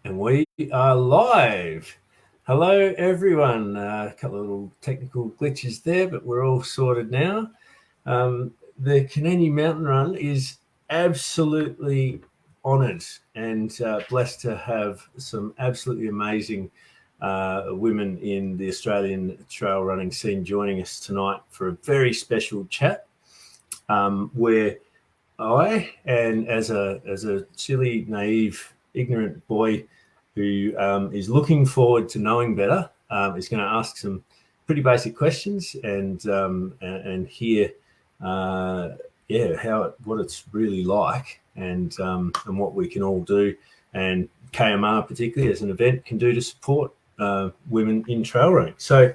And we are live. Hello, everyone. A couple of little technical glitches there, but we're all sorted now. The QnA Mountain Run is absolutely honoured and blessed to have some absolutely amazing women in the Australian trail running scene joining us tonight for a very special chat where I, and as a silly, naive, ignorant boy who is looking forward to knowing better, is going to ask some pretty basic questions and hear, what it's really like and what we can all do, and kMR particularly as an event can do to support women in trail running. So,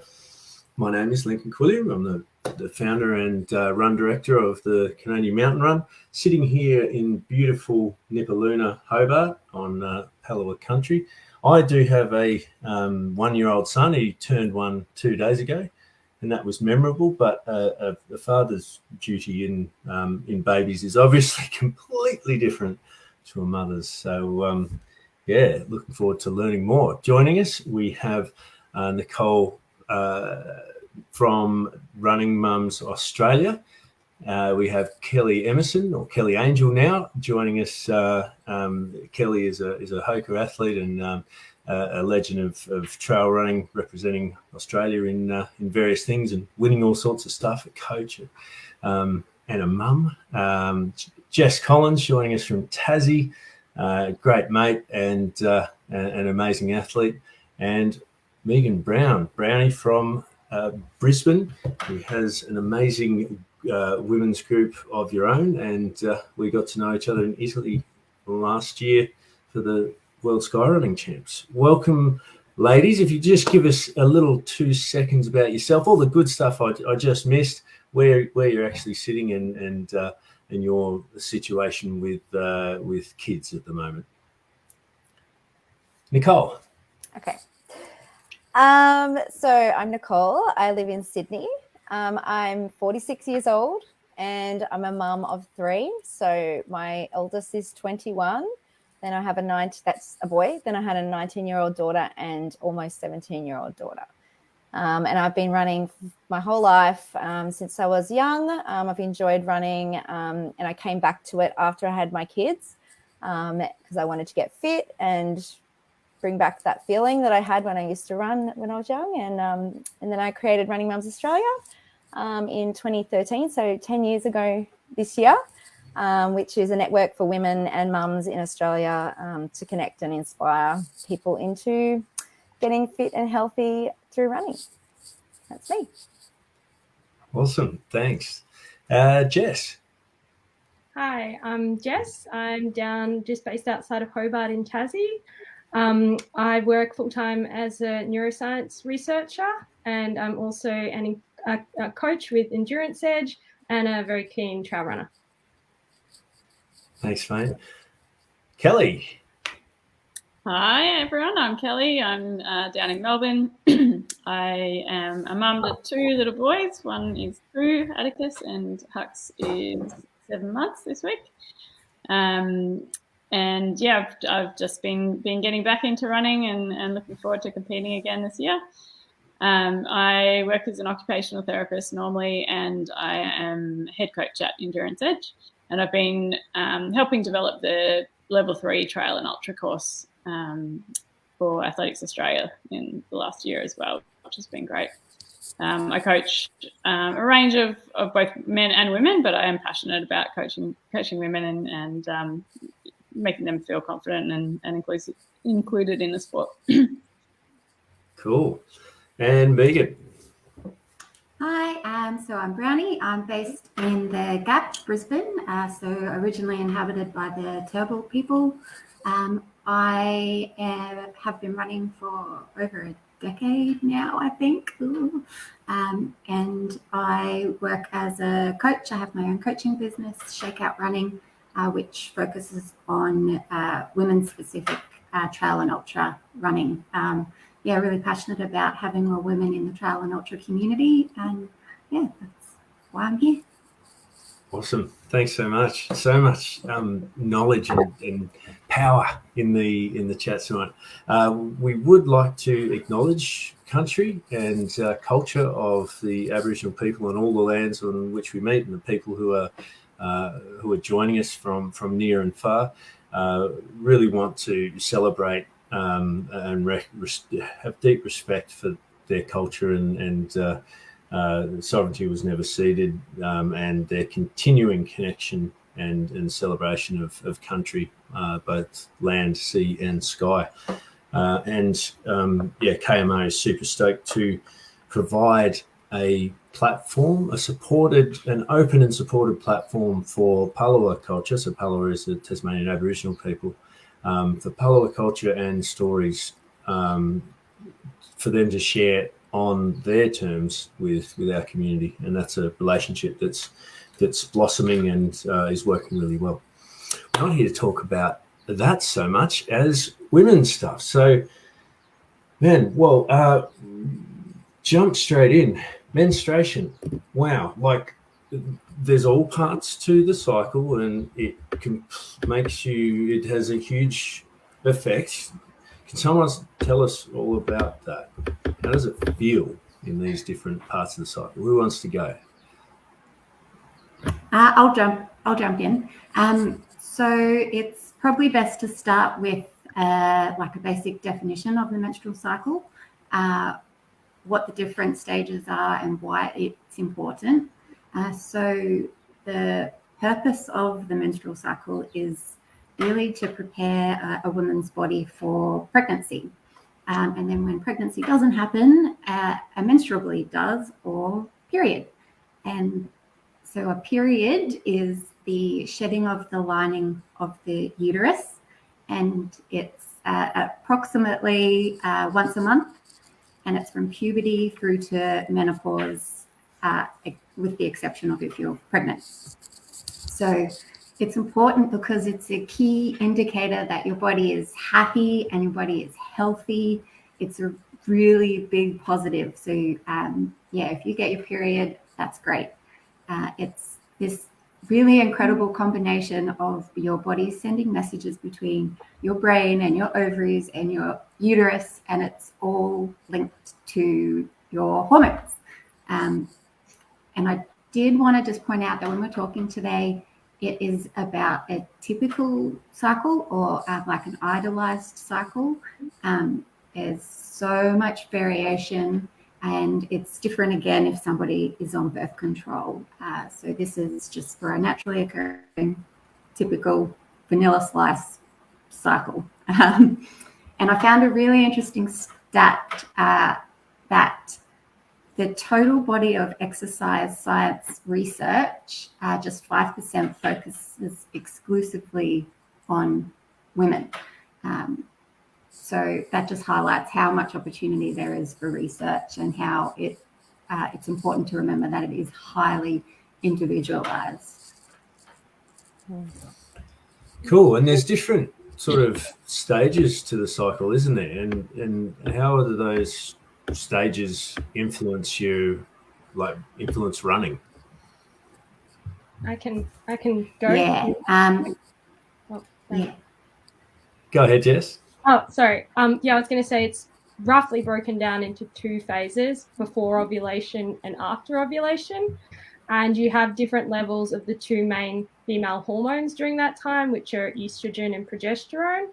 my name is Lincoln Quilliam. I'm the founder and run director of the QnA Mountain Run, sitting here in beautiful Nipaluna, Hobart on Palawa country. I do have a 1-year-old son. He turned 1 2 days ago, and that was memorable. But a father's duty in babies is obviously completely different to a mother's. So, looking forward to learning more. Joining us, we have Nicole from Running Mums Australia. We have Kellie Emmerson, or Kellie Angel now, joining us. Kellie is a Hoka athlete and a legend of trail running, representing Australia in various things and winning all sorts of stuff, a coach and a mum. Jess Collins joining us from Tassie, great mate and an amazing athlete. And Meagan Brownie from Brisbane, who has an amazing women's group of your own, and we got to know each other in Italy last year for the World Skyrunning Champs. Welcome, ladies. If you just give us a little 2 seconds about yourself, all the good stuff I just missed, where you're actually sitting and your situation with kids at the moment. Nicole. Okay. So I'm Nicole. I live in Sydney. I'm 46 years old and I'm a mum of 3. So my oldest is 21. Then I have that's a boy. Then I had a 19-year-old daughter and almost 17-year-old daughter. And I've been running my whole life since I was young. I've enjoyed running and I came back to it after I had my kids because I wanted to get fit and bring back that feeling that I had when I used to run when I was young. And then I created Running Mums Australia in 2013, so 10 years ago this year, which is a network for women and mums in Australia to connect and inspire people into getting fit and healthy through running. That's me. Awesome. Thanks. Jess. Hi, I'm Jess. I'm just based outside of Hobart in Tassie. I work full-time as a neuroscience researcher, and I'm also a coach with Endurance Edge and a very keen trail runner. Thanks, mate. Kellie. Hi, everyone. I'm Kellie. I'm down in Melbourne. I am a mum to 2 little boys. One is Drew, Atticus, and Hux is 7 months this week. And yeah, I've just been getting back into running and looking forward to competing again this year. I work as an occupational therapist normally, and I am head coach at Endurance Edge. And I've been helping develop the Level 3 Trail and Ultra course for Athletics Australia in the last year as well, which has been great. I coach a range of both men and women, but I am passionate about coaching women and making them feel confident and included in the sport. Cool. And Meagan. Hi, so I'm Brownie. I'm based in the Gap, Brisbane, so originally inhabited by the Turrbal people. I have been running for over a decade now, I think. And I work as a coach. I have my own coaching business, Shakeout Running, which focuses on women-specific trail and ultra running. Really passionate about having more women in the trail and ultra community. And yeah, that's why I'm here. Awesome. Thanks so much. So much knowledge and power in the chat tonight. We would like to acknowledge country and culture of the Aboriginal people and all the lands on which we meet, and the people who are joining us from near and far. Really want to celebrate and have deep respect for their culture and sovereignty was never ceded, and their continuing connection and celebration of country, both land, sea and sky. kMR is super stoked to provide a platform, an open and supported platform for Palawa culture. So Palawa is the Tasmanian Aboriginal people, for Palawa culture and stories, for them to share on their terms with our community, and that's a relationship that's blossoming and is working really well. We're not here to talk about that so much as women's stuff. So, jump straight in. Menstruation. Wow, like there's all parts to the cycle, and it it has a huge effect. Can someone tell us all about that? How does it feel in these different parts of the cycle? Who wants to go? I'll jump in. So it's probably best to start with like a basic definition of the menstrual cycle, what the different stages are and why it's important. So the purpose of the menstrual cycle is really to prepare a woman's body for pregnancy. And then when pregnancy doesn't happen, a menstrual bleed does, or period. And so a period is the shedding of the lining of the uterus, and it's approximately once a month, and it's from puberty through to menopause, with the exception of if you're pregnant. So it's important because it's a key indicator that your body is happy and your body is healthy. It's a really big positive. So if you get your period, that's great. It's this really incredible combination of your body sending messages between your brain and your ovaries and your uterus, and it's all linked to your hormones. And I did want to just point out that when we're talking today, it is about a typical cycle or like an idealized cycle. There's so much variation, and it's different again if somebody is on birth control. So this is just for a naturally occurring, typical vanilla slice cycle. And I found a really interesting stat that the total body of exercise science research, just 5% focuses exclusively on women. So that just highlights how much opportunity there is for research and how it's important to remember that it is highly individualized. Cool. And there's different sort of stages to the cycle, isn't there? And how do those stages influence running? I can go. Yeah. Go ahead, Jess. Oh, sorry. I was going to say it's roughly broken down into 2 phases: before ovulation and after ovulation. And you have different levels of the 2 main female hormones during that time, which are estrogen and progesterone.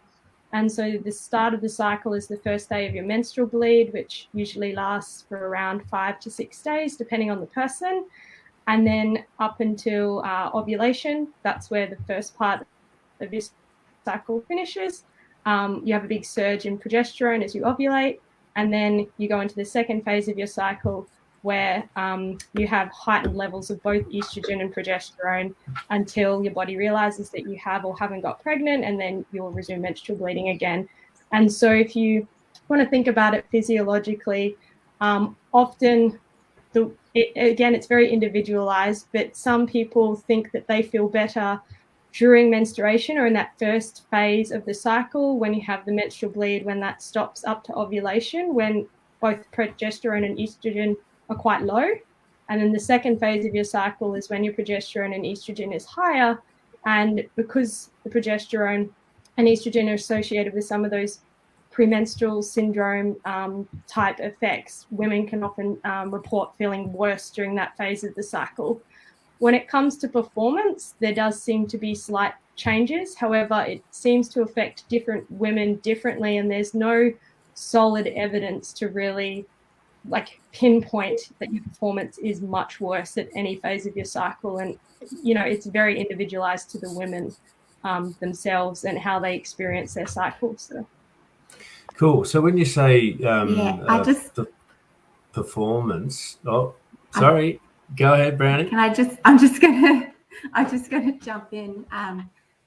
And so the start of the cycle is the first day of your menstrual bleed, which usually lasts for around 5 to 6 days, depending on the person. And then up until ovulation, that's where the first part of this cycle finishes. You have a big surge in progesterone as you ovulate, and then you go into the second phase of your cycle where you have heightened levels of both estrogen and progesterone until your body realizes that you have or haven't got pregnant, and then you'll resume menstrual bleeding again. And so if you want to think about it physiologically, often it's very individualized, but some people think that they feel better during menstruation or in that first phase of the cycle when you have the menstrual bleed, when that stops up to ovulation, when both progesterone and estrogen are quite low. And then the second phase of your cycle is when your progesterone and estrogen is higher. And because the progesterone and estrogen are associated with some of those premenstrual syndrome type effects, women can often report feeling worse during that phase of the cycle. When it comes to performance, there does seem to be slight changes. However, it seems to affect different women differently, and there's no solid evidence to really pinpoint that your performance is much worse at any phase of your cycle. And it's very individualized to the women themselves and how they experience their cycle. So cool. So when you say the performance, sorry, go ahead, Brownie. I'm just gonna jump in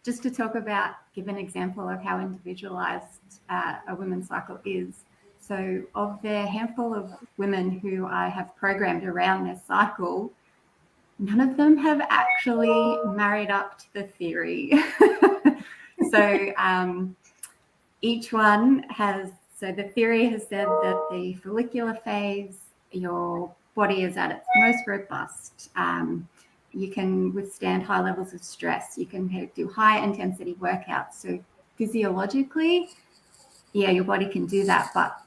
just to talk about, give an example of how individualized a women's cycle is. So of the handful of women who I have programmed around their cycle, none of them have actually married up to the theory. So each one has, so the theory has said that the follicular phase, your body is at its most robust. You can withstand high levels of stress. You can do high intensity workouts. So physiologically, yeah, your body can do that. But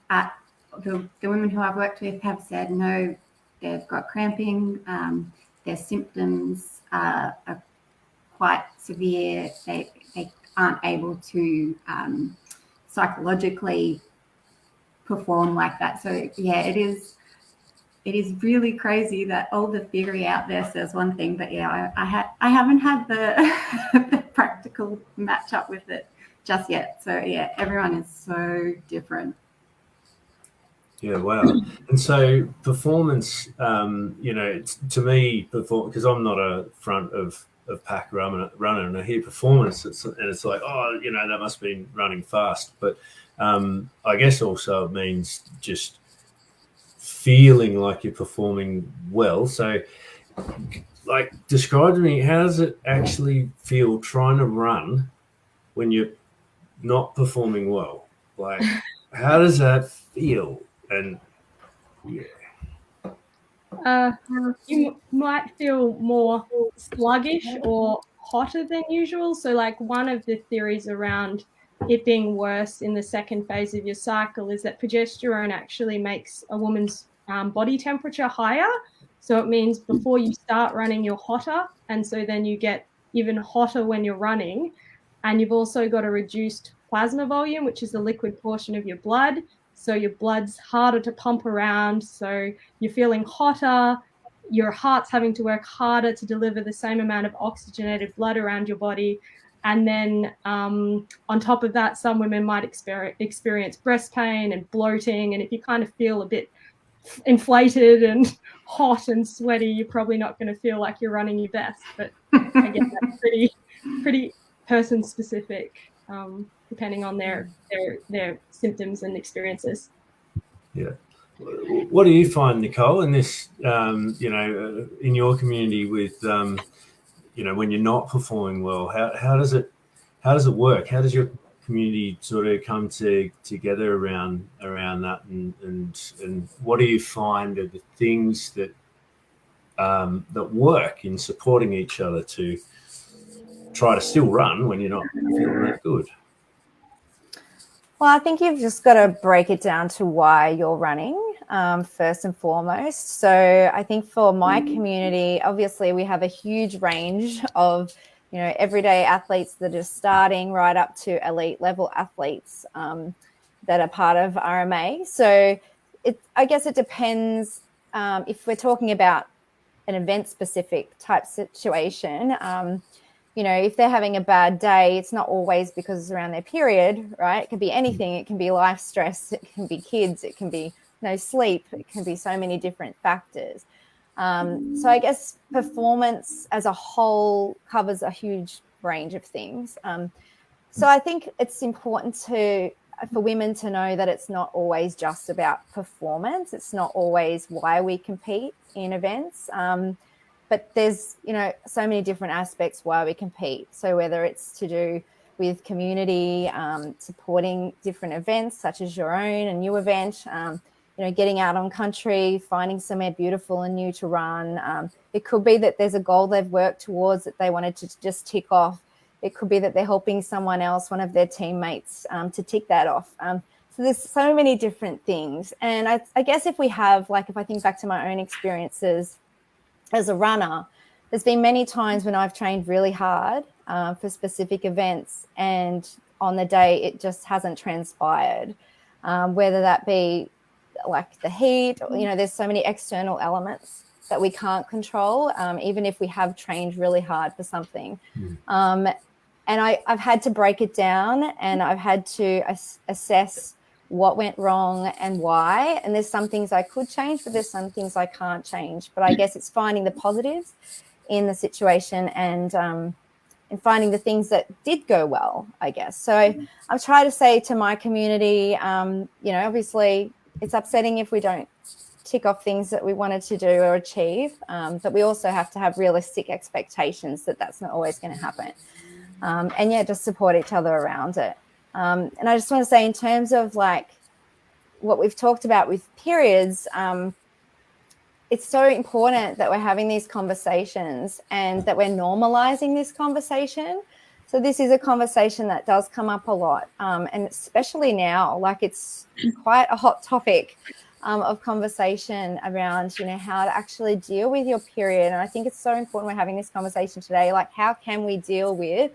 the women who I've worked with have said, no, they've got cramping. Their symptoms are quite severe. They aren't able to psychologically perform like that. So yeah, it is really crazy that all the theory out there says one thing, but yeah, I haven't had the practical match up with it just yet. So yeah, everyone is so different. Yeah, wow. And so performance, it's, to me, because I'm not a front of pack runner, and I hear performance, and it's like, that must be running fast. But I guess also it means just feeling like you're performing well. So, describe to me, how does it actually feel trying to run when you're not performing well? Like, how does that feel? And you might feel more sluggish or hotter than usual. So one of the theories around it being worse in the second phase of your cycle is that progesterone actually makes a woman's body temperature higher. So it means before you start running, you're hotter. And so then you get even hotter when you're running. And you've also got a reduced plasma volume, which is the liquid portion of your blood. So your blood's harder to pump around. So you're feeling hotter. Your heart's having to work harder to deliver the same amount of oxygenated blood around your body. And then on top of that, some women might experience breast pain and bloating. And if you kind of feel a bit inflated and hot and sweaty, you're probably not going to feel like you're running your best. But again, that's pretty person specific, depending on their symptoms and experiences. Yeah. What do you find, Nicole, in this, in your community with, when you're not performing well, how does it work? How does your community sort of come together around that, and what do you find are the things that work in supporting each other to try to still run when you're not feeling that good? Well, I think you've just got to break it down to why you're running, first and foremost. So I think for my community, obviously we have a huge range of, everyday athletes that are starting right up to elite level athletes that are part of RMA. So I guess it depends if we're talking about an event-specific type situation. If they're having a bad day, it's not always because it's around their period, right? It can be anything. It can be life stress. It can be kids. It can be no sleep. It can be so many different factors. So I guess performance as a whole covers a huge range of things. So I think it's important for women to know that it's not always just about performance. It's not always why we compete in events. But there's, so many different aspects why we compete. So whether it's to do with community, supporting different events such as your own, a new event, getting out on country, finding somewhere beautiful and new to run. It could be that there's a goal they've worked towards that they wanted to just tick off. It could be that they're helping someone else, one of their teammates, to tick that off. So there's so many different things. And I guess if I think back to my own experiences as a runner, there's been many times when I've trained really hard for specific events, and on the day it just hasn't transpired, whether that be like the heat, there's so many external elements that we can't control, even if we have trained really hard for something. And I've had to break it down, and I've had to assess what went wrong and why. And there's some things I could change, but there's some things I can't change. But I guess it's finding the positives in the situation and finding the things that did go well, I guess. So I've tried to say to my community, obviously it's upsetting if we don't tick off things that we wanted to do or achieve, but we also have to have realistic expectations that that's not always going to happen. Just support each other around it. And I just want to say, in terms of like what we've talked about with periods, it's so important that we're having these conversations and that we're normalizing this conversation. So this is a conversation that does come up a lot, and especially now, like it's quite a hot topic of conversation around, how to actually deal with your period. And I think it's so important we're having this conversation today. Like, how can we deal with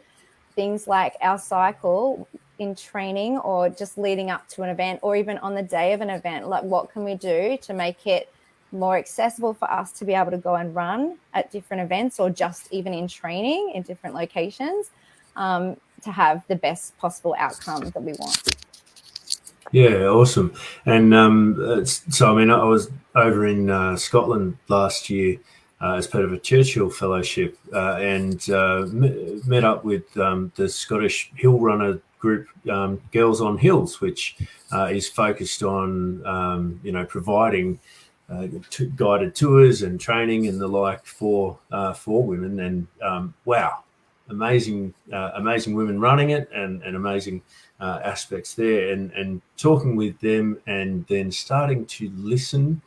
things like our cycle in training, or just leading up to an event, or even on the day of an event? Like, what can we do to make it more accessible for us to be able to go and run at different events, or just even in training in different locations, to have the best possible outcome that we want? Yeah, awesome. And I was over in Scotland last year as part of a Churchill Fellowship, and met up with the Scottish Hill Runner group, Girls on Hills, which is focused on providing guided tours and training and the like for women. And amazing women running it, and amazing aspects there, and talking with them, and then starting to listen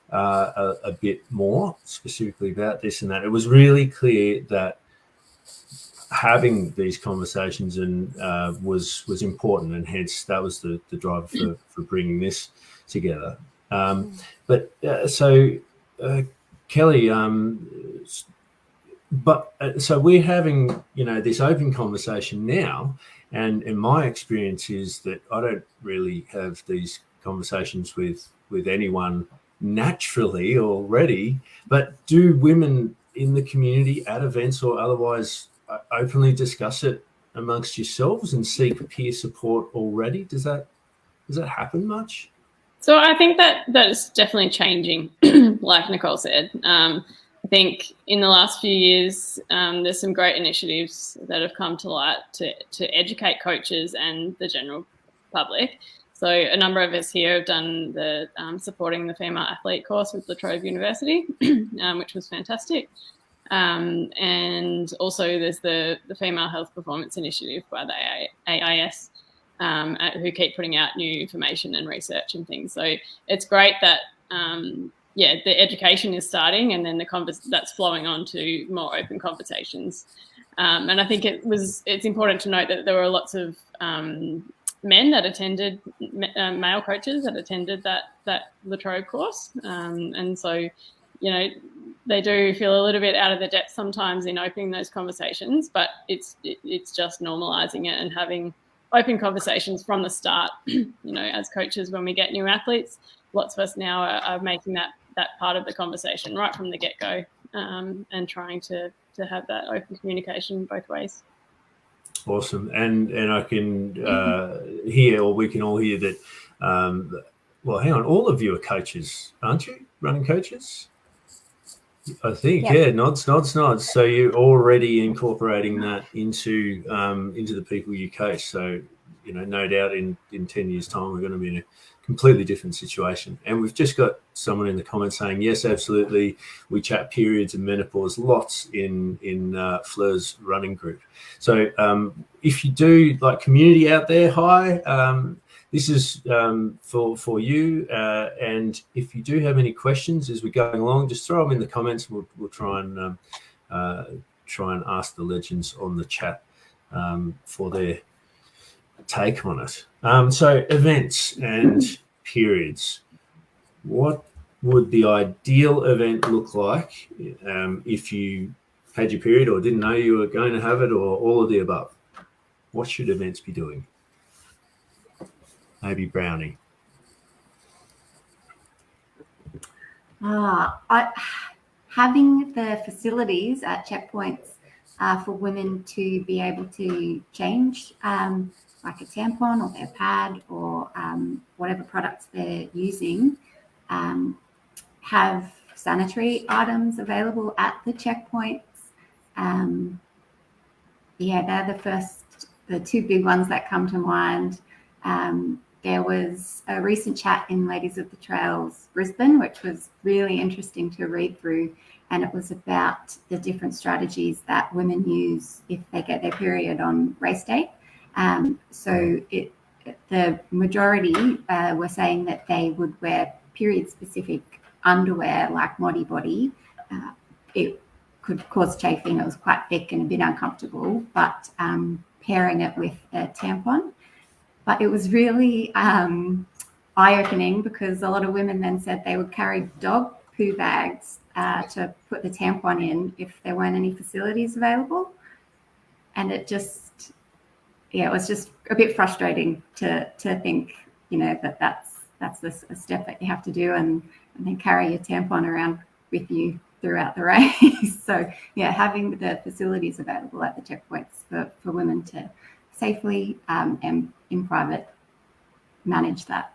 a bit more specifically about this and that. It was really clear that having these conversations and was important, and hence that was the driver for bringing this together. Kellie, so we're having this open conversation now, and my experience is that I don't really have these conversations with anyone naturally already. But do women in the community at events or otherwise openly discuss it amongst yourselves and seek peer support already? Does that happen much? So I think that is definitely changing, like Nicole said. I think in the last few years, there's some great initiatives that have come to light to educate coaches and the general public. So a number of us here have done the supporting the female athlete course with La Trobe University, which was fantastic. And also there's the Female Health Performance Initiative by the AIS, who keep putting out new information and research and things. So it's great that the education is starting, and then that's flowing on to more open conversations. And I think it's important to note that there were lots of men that attended, male coaches that attended that La Trobe course, and so they do feel a little bit out of the depth sometimes in opening those conversations, but it's just normalizing it and having open conversations from the start. As coaches, when we get new athletes, lots of us now are making that part of the conversation right from the get-go, and trying to have that open communication both ways. Awesome. And I can hear, or we can all hear that, hang on, all of you are coaches, aren't you? Running coaches? I think, yeah. Nods. So you're already incorporating that into the people you coach. So, no doubt in 10 years' time, we're going to be in a completely different situation. And we've just got someone in the comments saying, yes, absolutely. We chat periods and menopause lots in Fleur's running group. So if you do, like, community out there, hi. this is for you. And if you do have any questions as we're going along, just throw them in the comments. We'll try and ask the legends on the chat for their take on it. So events and periods. What would the ideal event look like if you had your period or didn't know you were going to have it, or all of the above? What should events be doing? Maybe Brownie. Having the facilities at checkpoints for women to be able to change like a tampon or their pad or whatever products they're using, have sanitary items available at the checkpoints. They're the two big ones that come to mind. There was a recent chat in Ladies of the Trails Brisbane, which was really interesting to read through, and it was about the different strategies that women use if they get their period on race day. The majority were saying that they would wear period-specific underwear like Modi Body. It could cause chafing. It was quite thick and a bit uncomfortable, but pairing it with a tampon. But it was really eye-opening because a lot of women then said they would carry dog poo bags to put the tampon in if there weren't any facilities available. And it was just a bit frustrating to think, that's a step that you have to do and then carry your tampon around with you throughout the race. So, having the facilities available at the checkpoints for women to safely and in private manage that.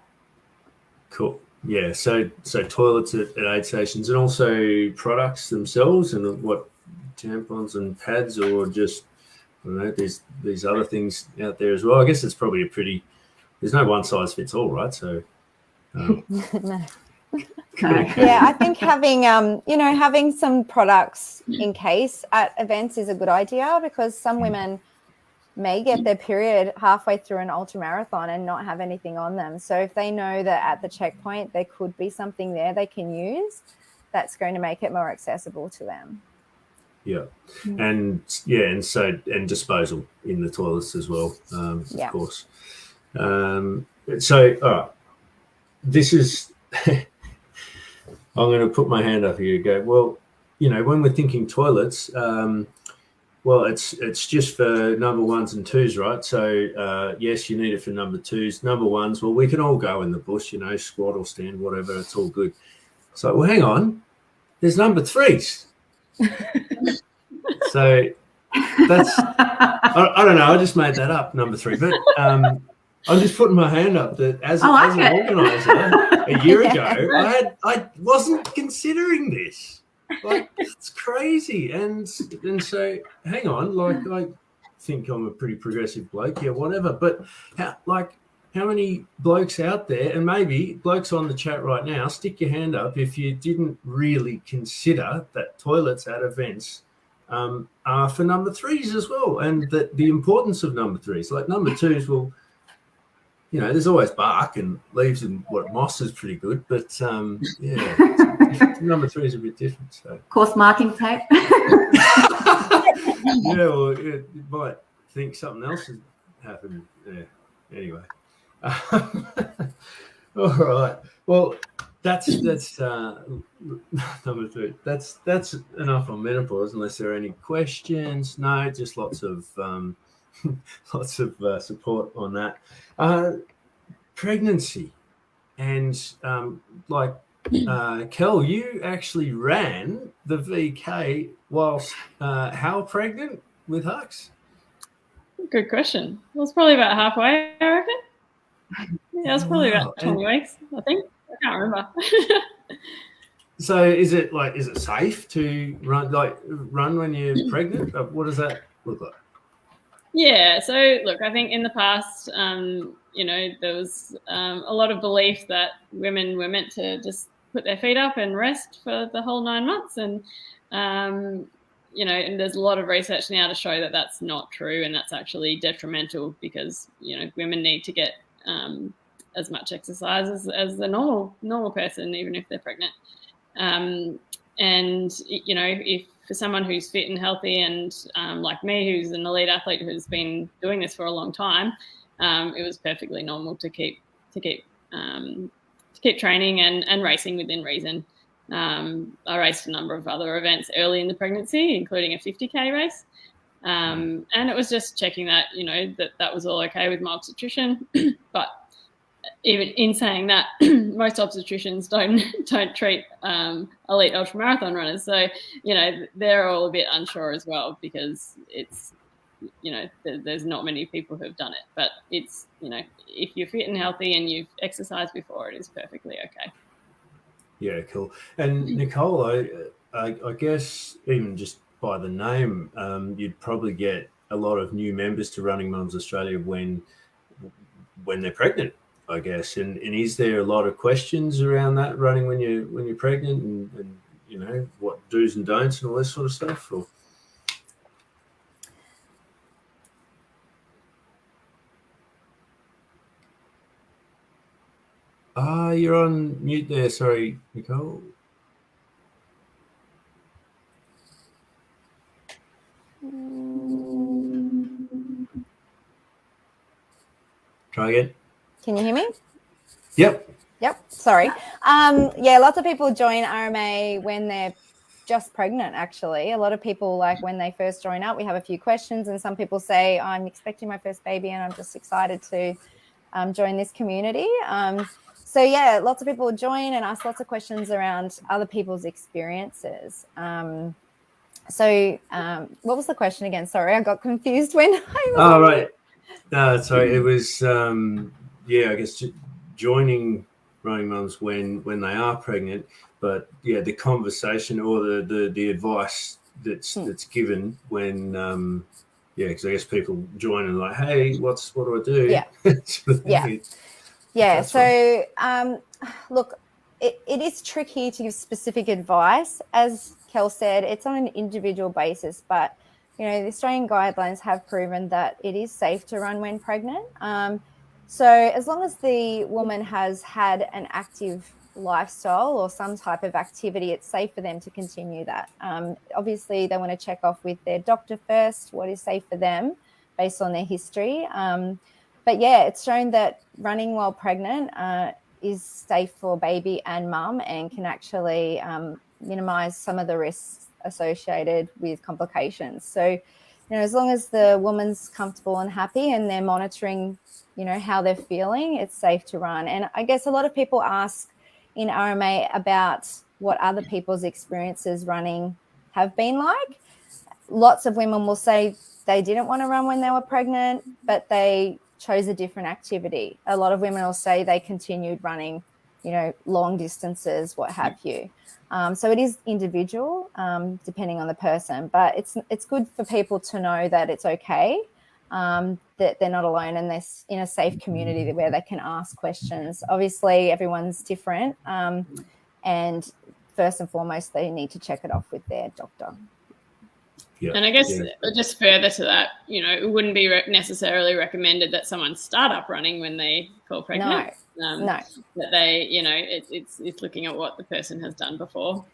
Cool. Yeah. So toilets at aid stations, and also products themselves, and what tampons and pads, or just, I don't know, there's these other things out there as well. I guess it's probably there's no one size fits all, right? So No. Yeah, I think having some products in case at events is a good idea, because some women may get their period halfway through an ultramarathon and not have anything on them. So if they know that at the checkpoint there could be something there they can use, that's going to make it more accessible to them. Yeah. And disposal in the toilets as well, of course. This is I'm going to put my hand up here and go, well, when we're thinking toilets, it's just for number ones and twos, right? So, yes, you need it for number twos. Number ones, well, we can all go in the bush, squat or stand, whatever. It's all good. So, well, hang on. There's number threes. So, that's, I don't know. I just made that up, number three. But I'm just putting my hand up that as an organizer a year ago, I wasn't considering this. Like, it's crazy. And so, hang on, I think I'm a pretty progressive bloke, whatever. But how many blokes out there, and maybe blokes on the chat right now, stick your hand up if you didn't really consider that toilets at events are for number threes as well, and that the importance of number threes. Like number twos, well, there's always bark and leaves and moss is pretty good, but number three is a bit different. So course marking tape. You might think something else has happened. Yeah. Anyway. All right. Well, that's number three. That's enough on menopause, unless there are any questions. No, just lots of support on that. Pregnancy, and Kel, you actually ran the VK whilst how pregnant with Hux? Good question. It was probably about halfway, I reckon. Yeah, it was probably about 20 weeks, I think. I can't remember. So is it safe to run when you're pregnant? What does that look like? Yeah, so look, I think in the past, there was a lot of belief that women were meant to just put their feet up and rest for the whole 9 months. And, and there's a lot of research now to show that that's not true, and that's actually detrimental because, women need to get as much exercise as the normal person, even if they're pregnant. And you know, if for someone who's fit and healthy and like me, who's an elite athlete who's been doing this for a long time, it was perfectly normal to keep training and racing within reason. I raced a number of other events early in the pregnancy, including a 50K race. And it was just checking that, you know, that was all okay with my obstetrician. But even in saying that, most obstetricians don't treat elite ultramarathon runners. So, you know, they're all a bit unsure as well, because it's, you know, there's not many people who have done it. But it's, you know, if you're fit and healthy and you've exercised before, it is perfectly okay. Yeah, cool. And Nicole, I guess even just by the name, you'd probably get a lot of new members to Running Mums Australia when they're pregnant, I guess. And is there a lot of questions around that, running when you're pregnant, and you know, what do's and don'ts and all this sort of stuff? Or? You're on mute there. Sorry, Nicole. Try again. Can you hear me? Yep. Sorry. Yeah, lots of people join RMA when they're just pregnant, actually. A lot of people, like when they first join up, we have a few questions, and some people say, I'm expecting my first baby and I'm just excited to join this community. So yeah, lots of people join and ask lots of questions around other people's experiences. So what was the question again? Sorry, I got confused when I was right. No, sorry. It was, I guess joining Running Mums when they are pregnant, but yeah, the conversation or the advice that's given when, because I guess people join and like, hey, what do I do? Yeah. So, look, it is tricky to give specific advice. As Kel said, it's on an individual basis, but, you know, the Australian guidelines have proven that it is safe to run when pregnant. So as long as the woman has had an active lifestyle or some type of activity, it's safe for them to continue that. Obviously, they want to check off with their doctor first what is safe for them based on their history. But yeah, it's shown that running while pregnant is safe for baby and mum, and can actually minimize some of the risks associated with complications. So, you know, as long as the woman's comfortable and happy and they're monitoring, you know, how they're feeling, it's safe to run. And I guess a lot of people ask in RMA about what other people's experiences running have been like. Lots of women will say they didn't want to run when they were pregnant, but they chose a different activity. A lot of women will say they continued running, you know, long distances, what have you. So it is individual, depending on the person, but it's good for people to know that it's okay, that they're not alone, and they're in a safe community where they can ask questions. Obviously, everyone's different, and first and foremost, they need to check it off with their doctor. Yeah. And I guess just further to that, you know, it wouldn't be necessarily recommended that someone start up running when they fall pregnant. No. That they, you know, it's looking at what the person has done before.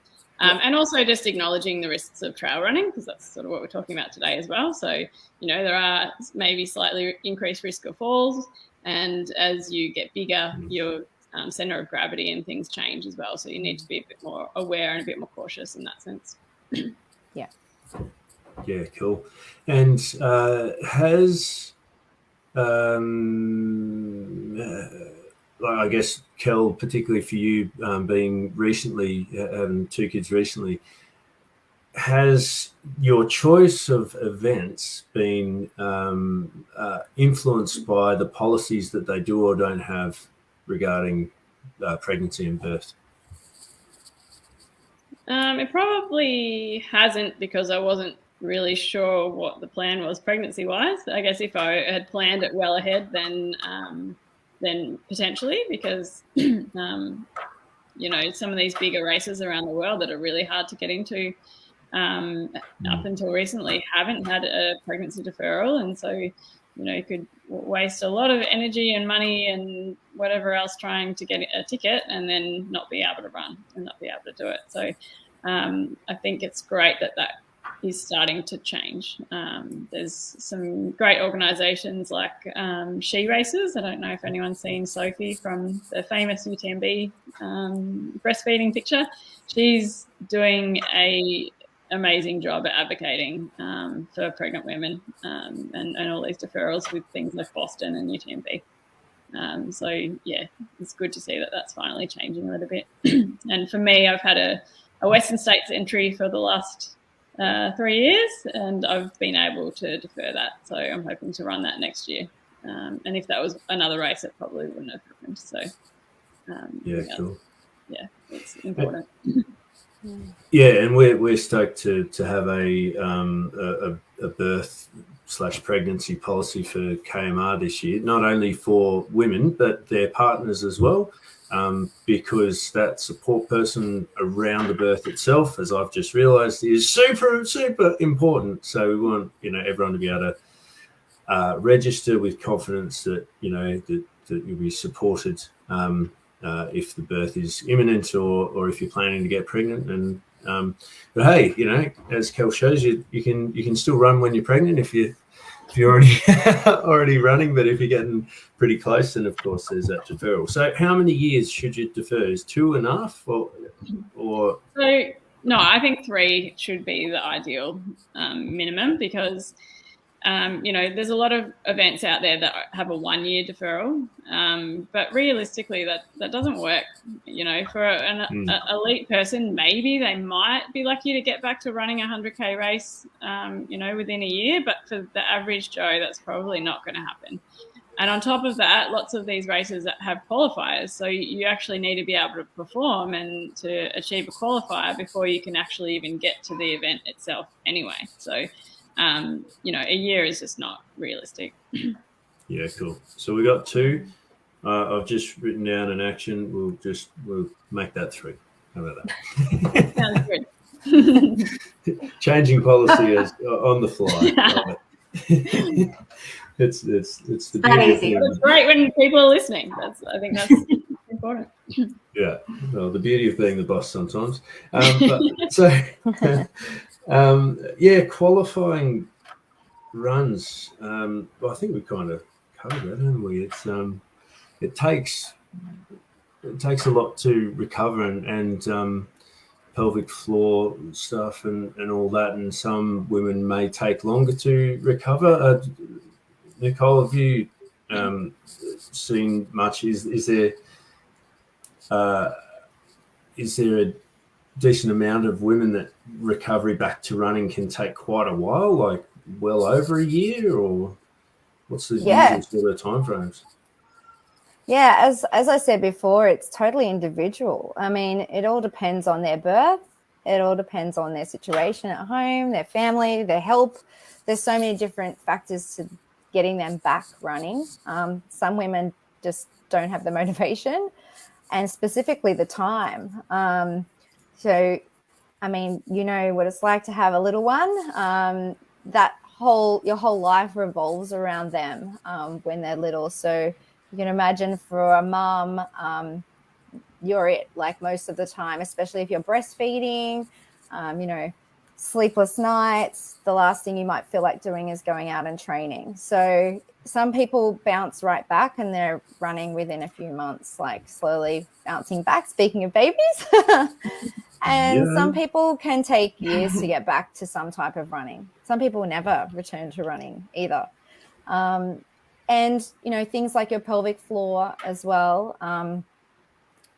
And also just acknowledging the risks of trail running, because that's sort of what we're talking about today as well. So, you know, there are maybe slightly increased risk of falls, and as you get bigger, your center of gravity and things change as well. So you need to be a bit more aware and a bit more cautious in that sense. Yeah, cool. And has, I guess, Kel, particularly for you, being recently, having 2 kids recently, has your choice of events been influenced by the policies that they do or don't have regarding pregnancy and birth? It probably hasn't, because I wasn't really sure what the plan was pregnancy-wise. I guess if I had planned it well ahead, then potentially, because you know, some of these bigger races around the world that are really hard to get into up until recently haven't had a pregnancy deferral, and so, you know, you could waste a lot of energy and money and whatever else trying to get a ticket and then not be able to run and not be able to do it. So I think it's great that is starting to change. There's some great organisations like She Races. I don't know if anyone's seen Sophie from the famous UTMB breastfeeding picture. She's doing a amazing job at advocating for pregnant women and all these deferrals with things like Boston and UTMB. So yeah, it's good to see that that's finally changing a little bit. And for me, I've had a Western States entry for the last 3 years, and I've been able to defer that. So I'm hoping to run that next year. And if that was another race, it probably wouldn't have happened. So cool. Yeah, it's important. Yeah, and we're stoked to have a birth/pregnancy policy for kMR this year, not only for women but their partners as well, because that support person around the birth itself, as I've just realised, is super important. So we want everyone to be able to register with confidence that that you'll be supported. If the birth is imminent or if you're planning to get pregnant. And but hey, as Kel shows you, you can still run when you're pregnant if you're already running, but if you're getting pretty close, then of course there's that deferral. So how many years should you defer? Is 2 enough or So no, I think 3 should be the ideal minimum, because there's a lot of events out there that have a 1-year deferral, but realistically that doesn't work. For an elite person, maybe they might be lucky to get back to running a 100K race, within a year, but for the average Joe, that's probably not going to happen. And on top of that, lots of these races have qualifiers, so you actually need to be able to perform and to achieve a qualifier before you can actually even get to the event itself anyway. So a year is just not realistic. Yeah, cool. So we got 2. I've just written down an action. We'll make that 3. How about that? Sounds good. Changing policy is on the fly. It's the beauty of thing. It's great when people are listening. I think that's important. Yeah, well, the beauty of being the boss sometimes. Qualifying runs. I think we kind of covered that, haven't we? It takes a lot to recover and pelvic floor stuff and all that, and some women may take longer to recover. Nicole, have you seen much? Is there a decent amount of women that recovery back to running can take quite a while, like well over a year, or what's the usual sort of time frames? Yeah, as I said before, it's totally individual. I mean, it all depends on their birth. It all depends on their situation at home, their family, their help. There's so many different factors to getting them back running. Some women just don't have the motivation, and specifically the time. So, I mean, you know what it's like to have a little one. Your whole life revolves around them when they're little. So you can imagine for a mom, you're it like most of the time, especially if you're breastfeeding, sleepless nights. The last thing you might feel like doing is going out and training. So some people bounce right back and they're running within a few months, like slowly bouncing back, speaking of babies. And some people can take years to get back to some type of running. Some people never return to running either. And, things like your pelvic floor as well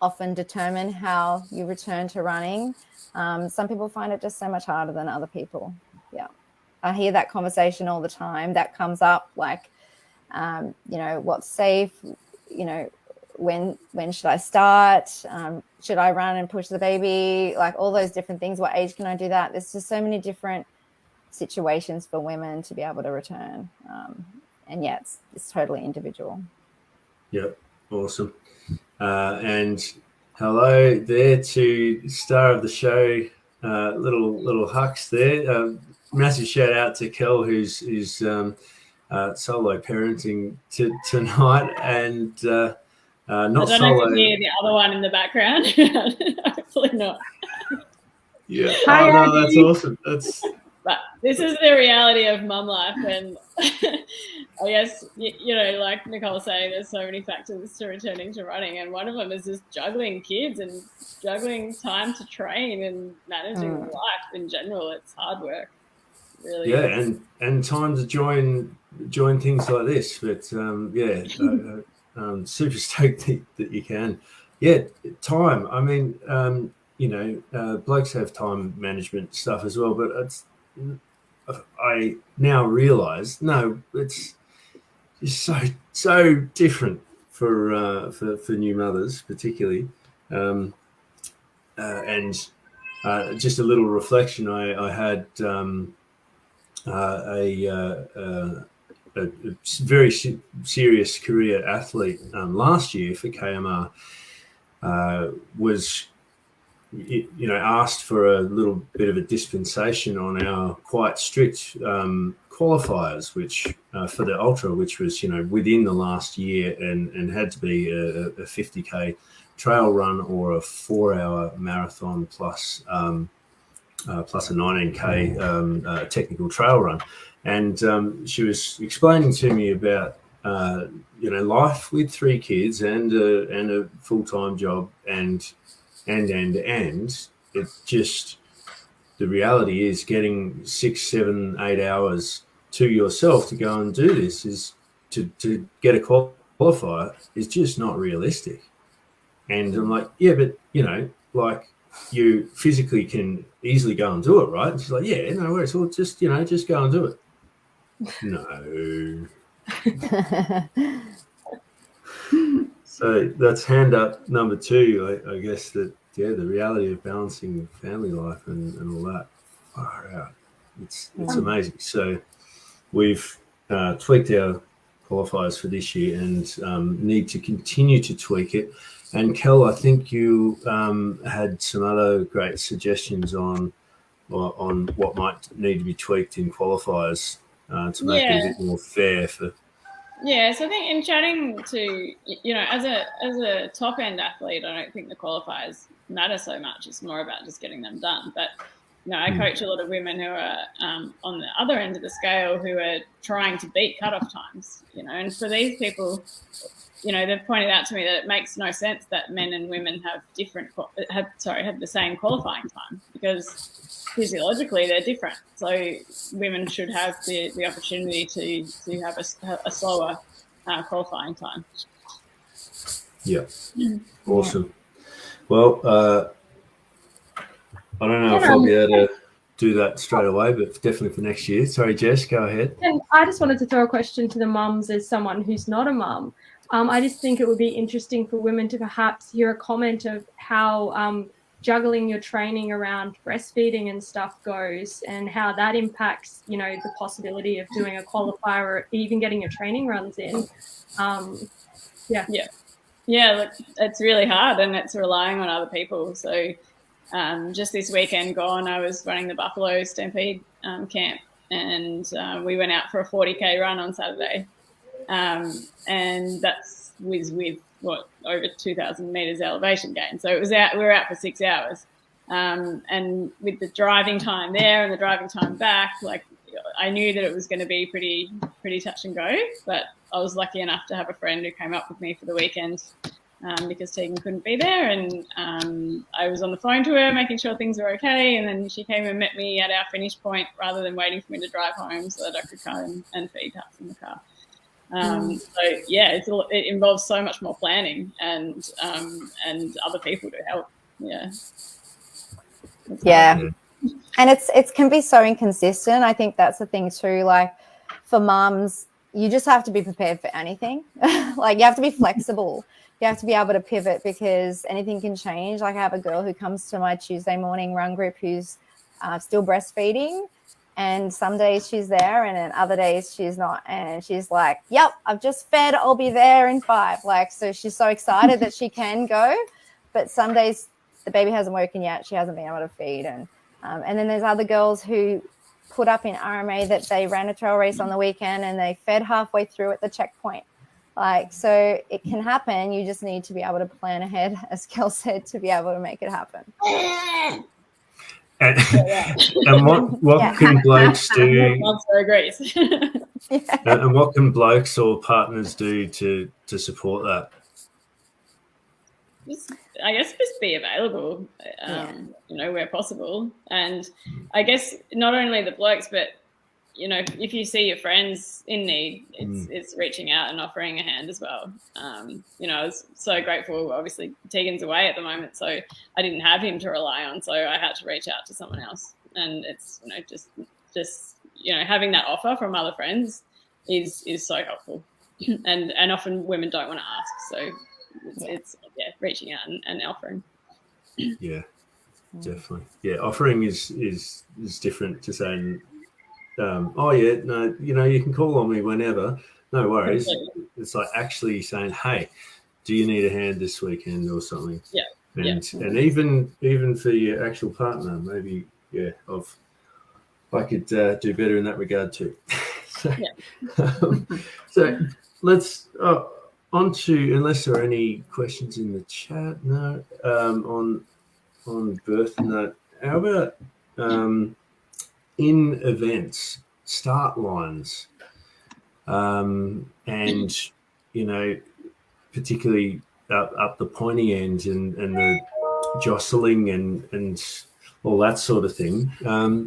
often determine how you return to running. Some people find it just so much harder than other people. Yeah. I hear that conversation all the time. That comes up like, what's safe? When should I start? Should I run and push the baby? Like all those different things. What age can I do that? There's just so many different situations for women to be able to return. And yeah, it's totally individual. Yep. Awesome. And hello there to star of the show, little Hux there. Massive shout out to Kel, who's solo parenting tonight, and Not I don't solo. know if you hear the other one in the background. Hopefully not. Yeah. Hi, Oh, no, Andy. that's awesome. But this is the reality of mum life, and I guess like Nicole was saying, there's so many factors to returning to running, and one of them is just juggling kids and juggling time to train and managing life in general. It's hard work, really. Yeah, Is. and time to join things like this. But super stoked that you can. Yeah, time. I mean, blokes have time management stuff as well, but I now realise, no, it's so different for new mothers, particularly. And just a little reflection. I had a very serious career athlete last year for kMR was asked for a little bit of a dispensation on our quite strict qualifiers, which for the ultra, which was within the last year and had to be a 50k trail run or a 4-hour marathon plus a 19k technical trail run. And she was explaining to me about life with 3 kids and a full-time job and it just, the reality is getting 6, 7, 8 hours to yourself to go and do this is to get a qualifier is just not realistic. And I'm like, yeah, but you physically can easily go and do it, right? And she's like, yeah, no worries. Well, just go and do it. No. So that's hand up number 2, I guess, that, the reality of balancing family life and all that. Far out. It's amazing. So we've tweaked our qualifiers for this year and need to continue to tweak it. And Kel, I think you had some other great suggestions on what might need to be tweaked in qualifiers to make it a bit more fair for. Yeah, so I think in chatting to as a top end athlete, I don't think the qualifiers matter so much. It's more about just getting them done. But I coach a lot of women who are on the other end of the scale who are trying to beat cutoff times. And for these people, they've pointed out to me that it makes no sense that men and women have the same qualifying time because physiologically they're different. So women should have the opportunity to have a slower qualifying time. Yeah. Awesome. Well, I don't know if I'll be able to do that straight away, but definitely for next year. Sorry, Jess, go ahead. And I just wanted to throw a question to the mums as someone who's not a mum. I just think it would be interesting for women to perhaps hear a comment of how juggling your training around breastfeeding and stuff goes and how that impacts, the possibility of doing a qualifier or even getting your training runs in. Yeah, look, it's really hard and it's relying on other people. So just this weekend gone, I was running the Buffalo Stampede camp and we went out for a 40k run on Saturday. And that's with over 2,000 meters elevation gain. So we were out for 6 hours. And with the driving time there and the driving time back, I knew that it was going to be pretty touch and go, but I was lucky enough to have a friend who came up with me for the weekend because Tegan couldn't be there. And I was on the phone to her, making sure things were okay. And then she came and met me at our finish point rather than waiting for me to drive home so that I could come and feed Hux in the car. It involves so much more planning and other people to help. And it can be so inconsistent. I think that's the thing too. Like for mums, you just have to be prepared for anything. Like you have to be flexible. You have to be able to pivot because anything can change. Like I have a girl who comes to my Tuesday morning run group who's still breastfeeding. And some days she's there and then other days she's not. And she's like, yep, I've just fed. I'll be there in 5. So she's so excited that she can go. But some days the baby hasn't woken yet. She hasn't been able to feed. And then there's other girls who put up in RMA that they ran a trail race on the weekend and they fed halfway through at the checkpoint. Like, so it can happen. You just need to be able to plan ahead, as Kel said, to be able to make it happen. And what can blokes do? Agrees. And what can blokes or partners do to support that? I guess just be available, where possible. And I guess not only the blokes, but, if you see your friends in need, it's reaching out and offering a hand as well. I was so grateful. Obviously, Tegan's away at the moment, so I didn't have him to rely on, so I had to reach out to someone else. And it's, just having that offer from other friends is so helpful. And often women don't want to ask, so it's reaching out and offering. Yeah, definitely. Yeah, offering is different to saying, you can call on me whenever, no worries. It's like actually saying, hey, do you need a hand this weekend or something? Yeah. And even for your actual partner, maybe I could do better in that regard too. So let's on to, unless there are any questions in the chat, no, on birth note. How about in events, start lines, and particularly up the pointy end and the jostling and all that sort of thing.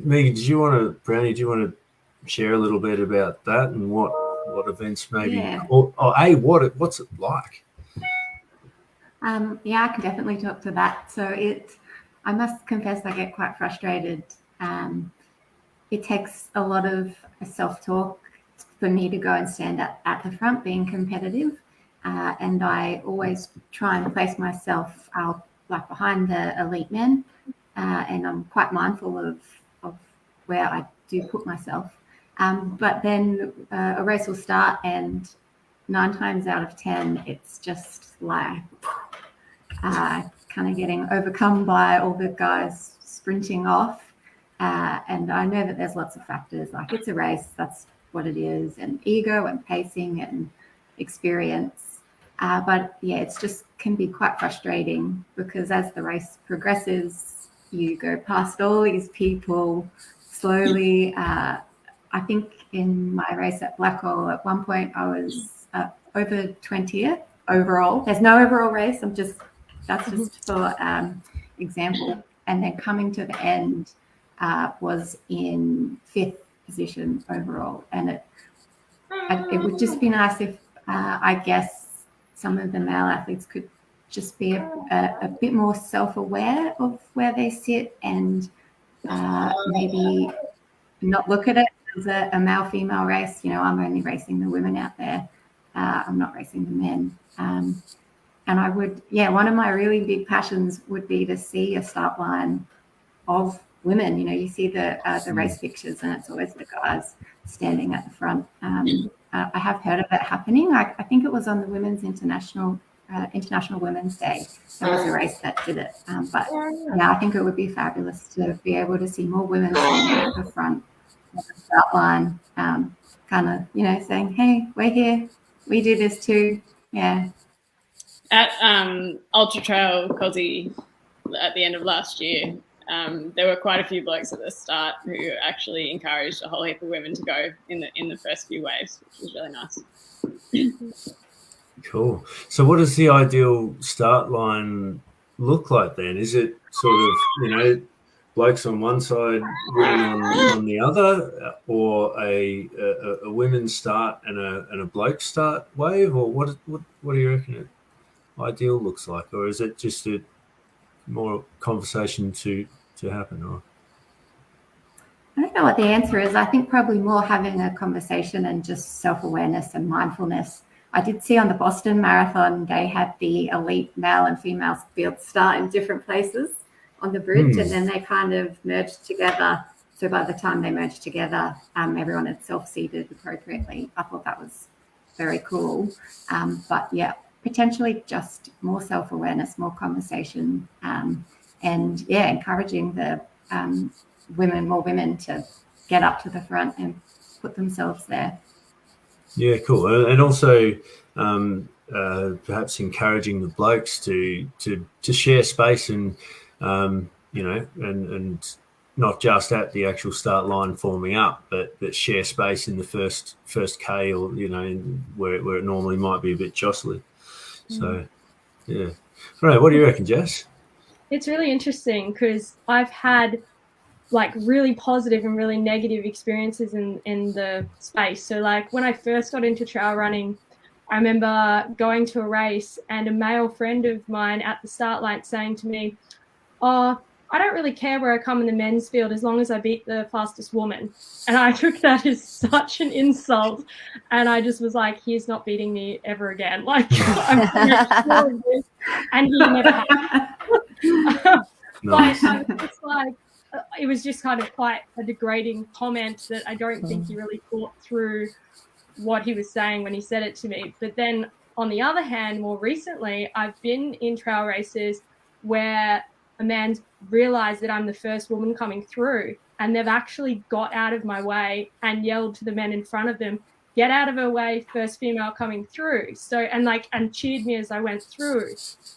Meagan, Brownie, do you want to share a little bit about that and what events maybe, what's it like? I can definitely talk to that. So I must confess, I get quite frustrated. It takes a lot of self-talk for me to go and stand at the front being competitive. And I always try and place myself like behind the elite men. And I'm quite mindful of where I do put myself. But then a race will start, and 9 times out of 10, it's just like kind of getting overcome by all the guys sprinting off. And I know that there's lots of factors, like it's a race, that's what it is, and ego and pacing and experience. But it's just can be quite frustrating because as the race progresses, you go past all these people slowly. I think in my race at Blackwell, at one point I was over 20th overall. There's no overall race. That's just for example. And then coming to the end was in 5th position overall. And it would just be nice if I guess some of the male athletes could just be a bit more self-aware of where they sit and maybe not look at it as a male-female race. I'm only racing the women out there. I'm not racing the men. And I would, one of my really big passions would be to see a start line of women. You see the race pictures and it's always the guys standing at the front. I have heard of it happening. I think it was on the Women's International Women's Day. There was a race that did it. But I think it would be fabulous to be able to see more women standing at the front of the start line, kind of, saying, hey, we're here. We do this too. Yeah. At Ultra Trail Cosy at the end of last year, there were quite a few blokes at the start who actually encouraged a whole heap of women to go in the first few waves, which was really nice. Cool. So what does the ideal start line look like then? Is it sort of, blokes on one side, women on the other, or a women's start and a bloke start wave, or what do you reckon it ideal looks like, or is it just a more conversation to happen? Or I don't know what the answer is. I think probably more having a conversation and just self-awareness and mindfulness. I did see on the Boston Marathon, they had the elite male and female field start in different places on the bridge, and then they kind of merged together. So by the time they merged together, everyone had self-seated appropriately. I thought that was very cool. But potentially just more self-awareness, more conversation, and encouraging the more women to get up to the front and put themselves there. Yeah, cool. And also perhaps encouraging the blokes to share space and and not just at the actual start line forming up, but share space in the first K, or where it normally might be a bit jostly. So yeah. Right, what do you reckon, Jess? It's really interesting because I've had like really positive and really negative experiences in the space. So like when I first got into trail running, I remember going to a race and a male friend of mine at the start line saying to me, "Oh, I don't really care where I come in the men's field as long as I beat the fastest woman." And I took that as such an insult. And I just was like, he's not beating me ever again. Like, I'm sure of this. And he never had. Nice. But it's like, it was just kind of quite a degrading comment that I don't think he really thought through what he was saying when he said it to me. But then on the other hand, more recently, I've been in trail races where a man's realized that I'm the first woman coming through, and they've actually got out of my way and yelled to the men in front of them, "Get out of her way, first female coming through." So, and cheered me as I went through.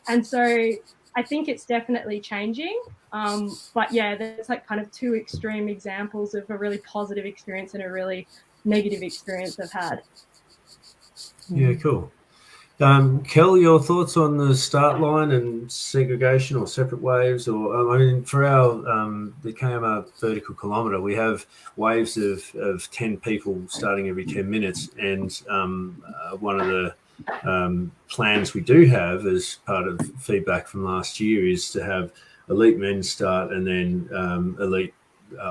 And so I think it's definitely changing. But yeah, there's like kind of two extreme examples of a really positive experience and a really negative experience I've had. Yeah, cool. Kellie, your thoughts on the start line and segregation or separate waves? Or I mean, for our the kMR vertical kilometre, we have waves of 10 people starting every 10 minutes, and one of the plans we do have as part of feedback from last year is to have elite men's start and then elite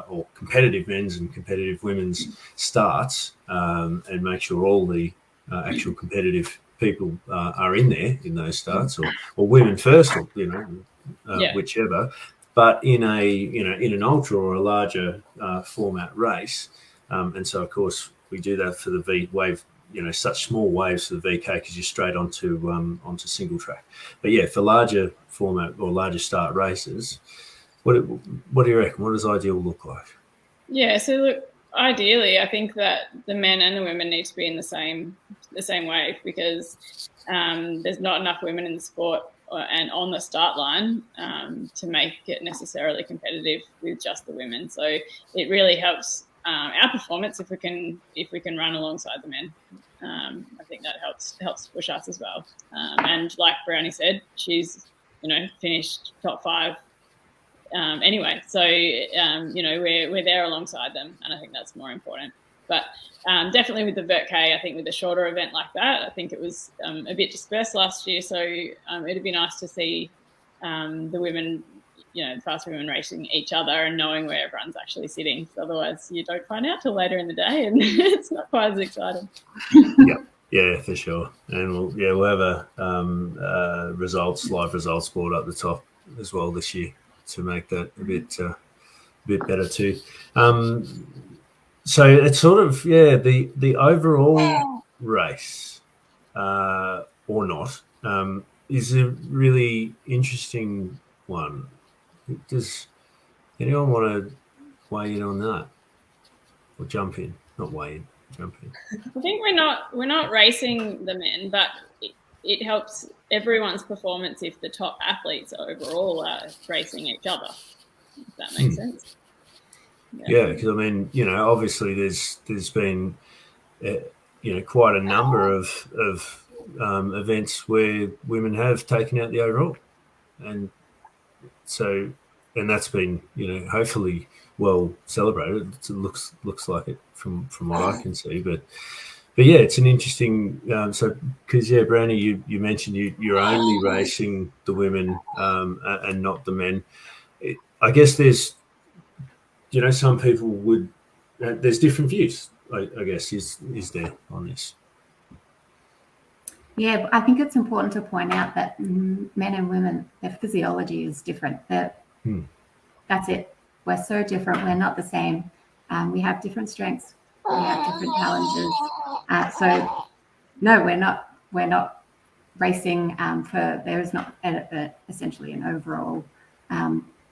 or competitive men's and competitive women's starts, and make sure all the actual competitive people are in there in those starts, or women first, or whichever. But in an ultra or a larger format race, and so of course we do that for the V wave. Such small waves for the VK because you're straight onto single track. But yeah, for larger format or larger start races, what do you reckon? What does ideal look like? Yeah, so look, ideally, I think that the men and the women need to be in the same wave, because there's not enough women in the sport and on the start line to make it necessarily competitive with just the women. So it really helps our performance if we can run alongside the men. I think that helps push us as well. And like Brownie said, she's finished top 5 anyway. So we're there alongside them, and I think that's more important. But definitely with the Vert K, I think with a shorter event like that, I think it was a bit dispersed last year. So it'd be nice to see the women, the fast women racing each other and knowing where everyone's actually sitting. So otherwise, you don't find out till later in the day, and it's not quite as exciting. Yeah, for sure. And we'll have a live results board up the top as well this year to make that a bit better too. So it's sort of the overall race or not is a really interesting one. Does anyone want to weigh in on that or jump in? Not weigh in, jump in. I think we're not racing the men, but it helps everyone's performance if the top athletes overall are racing each other. If that makes sense. Yeah, because I mean, obviously there's been quite a number of events where women have taken out the overall, and that's been hopefully well celebrated. It looks like it from what I can see, but yeah, it's an interesting. Because Brownie, you mentioned you're only racing the women and not the men. I guess there's some people would. There's different views. I guess is there on this. Yeah, I think it's important to point out that men and women, their physiology is different. That's it. We're so different. We're not the same. We have different strengths. We have different challenges. So no, we're not racing for. There is not essentially an overall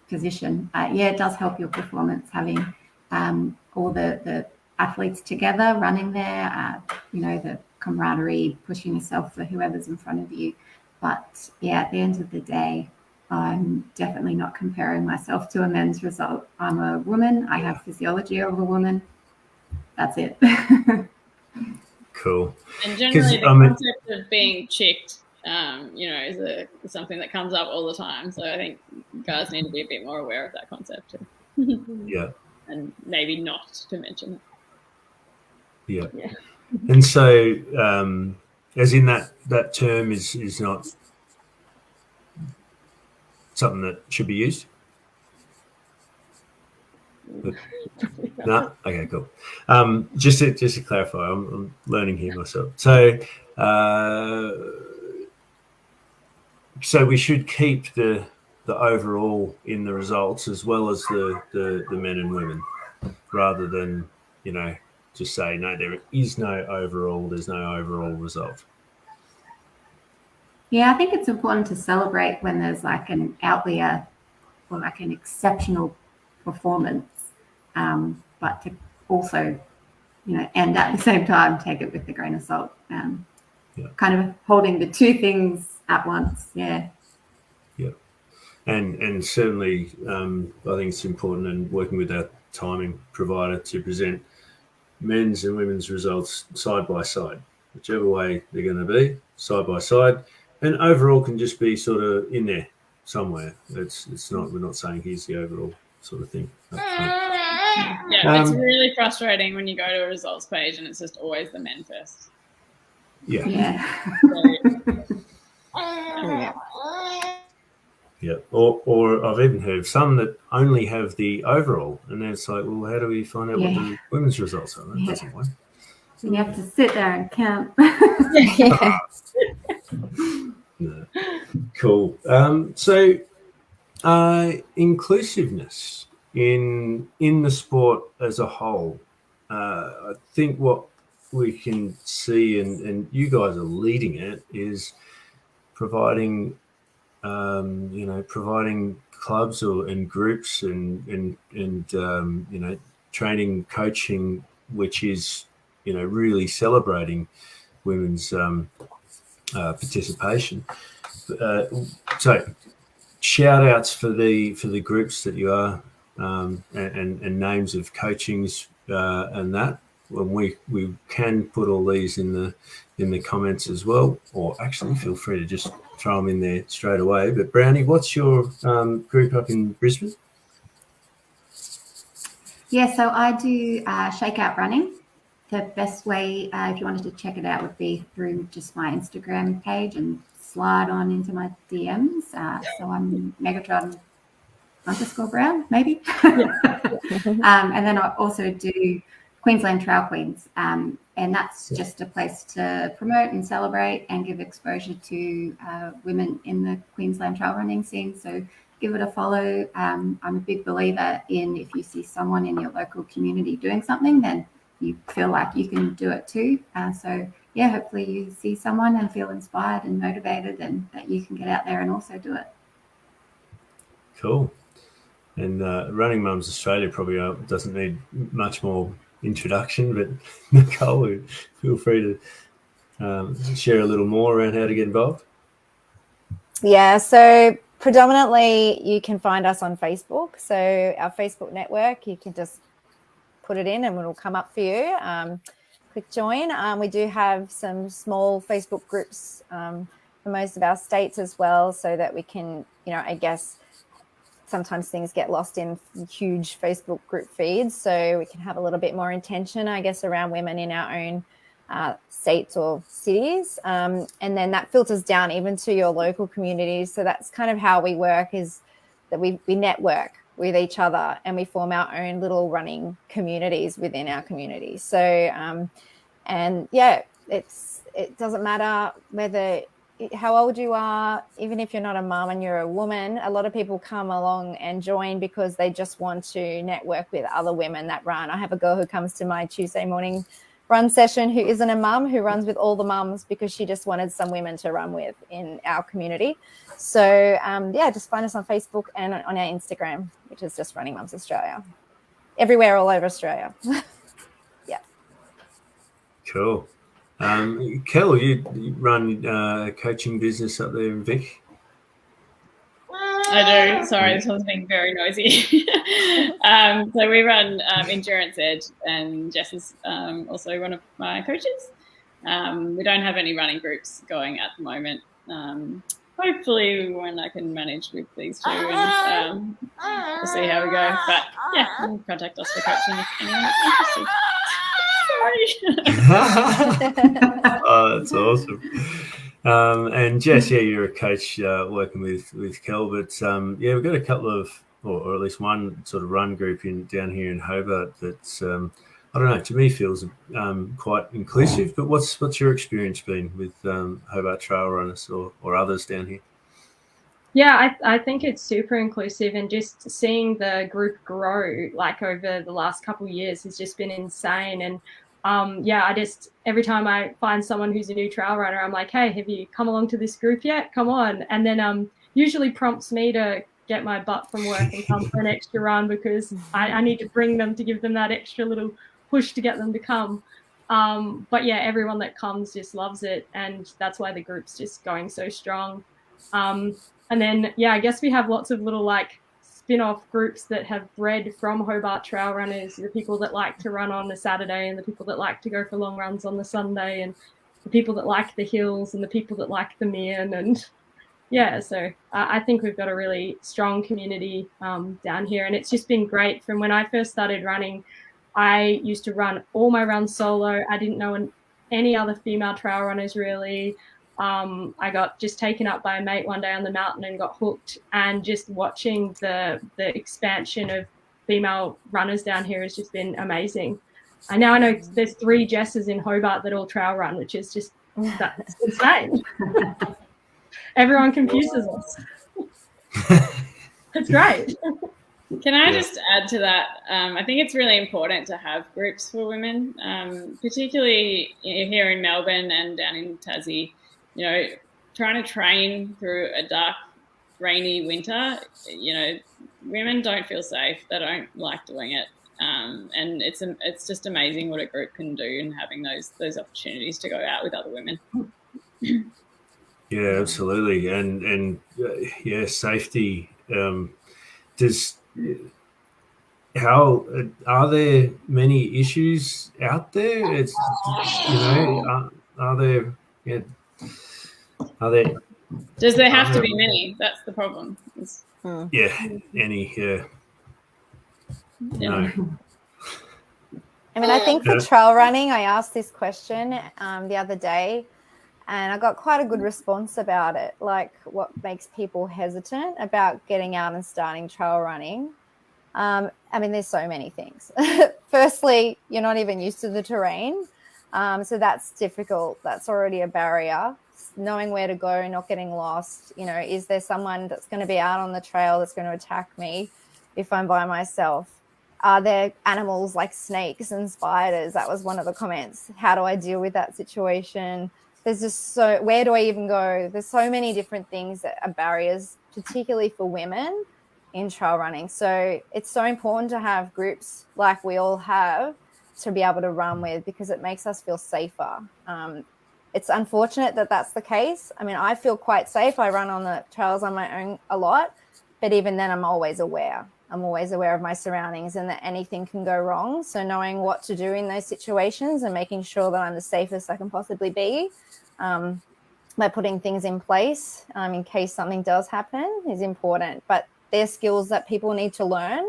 position. It does help your performance having all the athletes together running there, the camaraderie, pushing yourself for whoever's in front of you. But yeah, at the end of the day, I'm definitely not comparing myself to a men's result. I'm a woman. I have physiology of a woman. That's it. Cool. And generally, the concept of being chicked, is something that comes up all the time. So I think guys need to be a bit more aware of that concept too. Yeah. And maybe not to mention it. Yeah. And so, as in that term is not something that should be used? No? Okay, cool. Just to clarify, I'm learning here myself. So we should keep the overall in the results as well as the men and women, rather than, just say, no, there is no overall, there's no overall result. Yeah, I think it's important to celebrate when there's like an outlier or like an exceptional performance, but to also, and at the same time, take it with a grain of salt. Kind of holding the two things at once. Yeah. Yeah. And certainly, I think it's important in working with our timing provider to present men's and women's results side by side, whichever way they're going to be, side by side. And overall can just be sort of in there somewhere. It's not, we're not saying here's the overall sort of thing. It's really frustrating when you go to a results page and it's just always the men first. Yeah. Yeah. Or I've even heard of some that only have the overall, and then it's like, well, how do we find out what the women's results are? That doesn't work. So you have to sit there and count. No. Cool. So inclusiveness in the sport as a whole, I think what we can see, and you guys are leading it, is providing clubs and groups and training, coaching, which is really celebrating women's participation. So shout outs for the groups that you are, and names of coachings and that. When we can put all these in the comments as well, or actually feel free to just throw them in there straight away. But Brownie, what's your group up in Brisbane? Yeah, so I do Shakeout Running. The best way, if you wanted to check it out, would be through just my Instagram page and slide on into my DMs. So I'm Megatron_Brown, maybe. And then I also do Queensland Trail Queens, and that's just a place to promote and celebrate and give exposure to women in the Queensland trail running scene. So give it a follow. I'm a big believer in, if you see someone in your local community doing something, then you feel like you can do it too. So yeah, hopefully you see someone and feel inspired and motivated, and that you can get out there and also do it. Cool. And Running Mums Australia probably doesn't need much more introduction, but Nicole, feel free to share a little more around how to get involved. Yeah, so predominantly you can find us on Facebook. So our Facebook network, you can just put it in and it'll come up for you. Click join. We do have some small Facebook groups for most of our states as well, so that we can, I guess sometimes things get lost in huge Facebook group feeds, so we can have a little bit more intention, I guess, around women in our own states or cities. And then that filters down even to your local communities. So that's kind of how we work, is that we network with each other and we form our own little running communities within our community. So, and yeah, it doesn't matter how old you are, even if you're not a mum and you're a woman. A lot of people come along and join because they just want to network with other women that run. I have a girl who comes to my Tuesday morning run session who isn't a mum, who runs with all the mums because she just wanted some women to run with in our community. So just find us on Facebook and on our Instagram, which is just Running Mums Australia. Everywhere, all over Australia. Yeah. Cool. Kel, you run a coaching business up there in Vic? I do. Sorry, this one's being very noisy. So we run Endurance Edge, and Jess is also one of my coaches. We don't have any running groups going at the moment. Hopefully when I can manage with these two, and we'll see how we go. But yeah, you can contact us for coaching if anyone's interested. Sorry. Oh, that's awesome. And Jess, yeah, you're a coach working with Kel, but yeah, we've got a couple of, or at least one sort of run group down here in Hobart that's I don't know, to me feels quite inclusive. But what's your experience been with Hobart Trail Runners or others down here? Yeah, I think it's super inclusive, and just seeing the group grow like over the last couple of years has just been insane. And yeah, I just, every time I find someone who's a new trail runner, I'm like, hey, have you come along to this group yet? Come on. And then usually prompts me to get my butt from work and come for an extra run, because I need to bring them to give them that extra little push to get them to come. But yeah, everyone that comes just loves it, and that's why the group's just going so strong. And then, yeah, I guess we have lots of little like spin-off groups that have bred from Hobart Trail Runners, the people that like to run on a Saturday, and the people that like to go for long runs on the Sunday, and the people that like the hills, and the people that like the Meagan. And yeah, so I think we've got a really strong community down here, and it's just been great. From when I first started running, I used to run all my runs solo. I didn't know any other female trail runners really. I got just taken up by a mate one day on the mountain and got hooked, and just watching the expansion of female runners down here has just been amazing. And now I know there's 3 Jesses in Hobart that all trail run, which is just, that's insane. Everyone confuses us. It's great. Can I just add to that? I think it's really important to have groups for women, particularly here in Melbourne and down in Tassie. You know, trying to train through a dark, rainy winter, you know, women don't feel safe. They don't like doing it. And it's just amazing what a group can do, and having those opportunities to go out with other women. Yeah, absolutely. And yeah, safety. How are there many issues out there? It's, you know, are there? Yeah. Are there? Does there have to be many? That's the problem. Yeah, any. Yeah. No. I mean, I think for trail running, I asked this question the other day, and I got quite a good response about it. Like, what makes people hesitant about getting out and starting trail running? I mean, there's so many things. Firstly, you're not even used to the terrain. So that's difficult. That's already a barrier. Knowing where to go, not getting lost. You know, is there someone that's going to be out on the trail that's going to attack me if I'm by myself? Are there animals like snakes and spiders? That was one of the comments. How do I deal with that situation? There's just where do I even go? There's so many different things that are barriers, particularly for women in trail running. So it's so important to have groups like we all have to be able to run with, because it makes us feel safer. It's unfortunate that that's the case. I mean, I feel quite safe. I run on the trails on my own a lot, but even then I'm always aware. I'm always aware of my surroundings and that anything can go wrong. So knowing what to do in those situations and making sure that I'm the safest I can possibly be by putting things in place in case something does happen is important. But they're skills that people need to learn,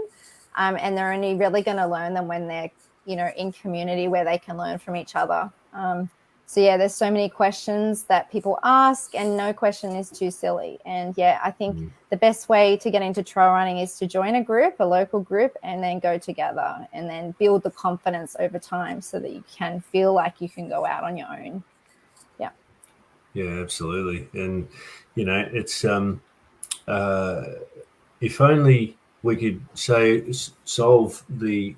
and they're only really going to learn them when they're, you know, in community where they can learn from each other. So yeah, there's so many questions that people ask, and no question is too silly. And yeah, I think the best way to get into trail running is to join a group, a local group, and then go together and then build the confidence over time so that you can feel like you can go out on your own. Yeah. Yeah, absolutely. And, you know, it's if only we could solve the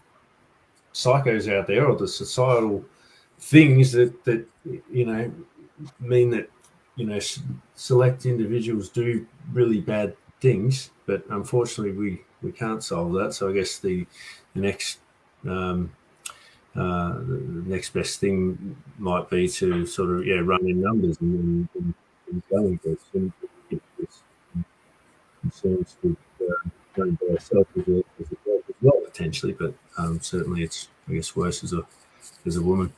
psychos out there, or the societal things that you know mean that, you know, select individuals do really bad things, but unfortunately we can't solve that. So I guess the next the next best thing might be to sort of run in numbers and going groups and get this concerns with running by yourself as a girl as well potentially, but certainly it's I guess worse as a woman.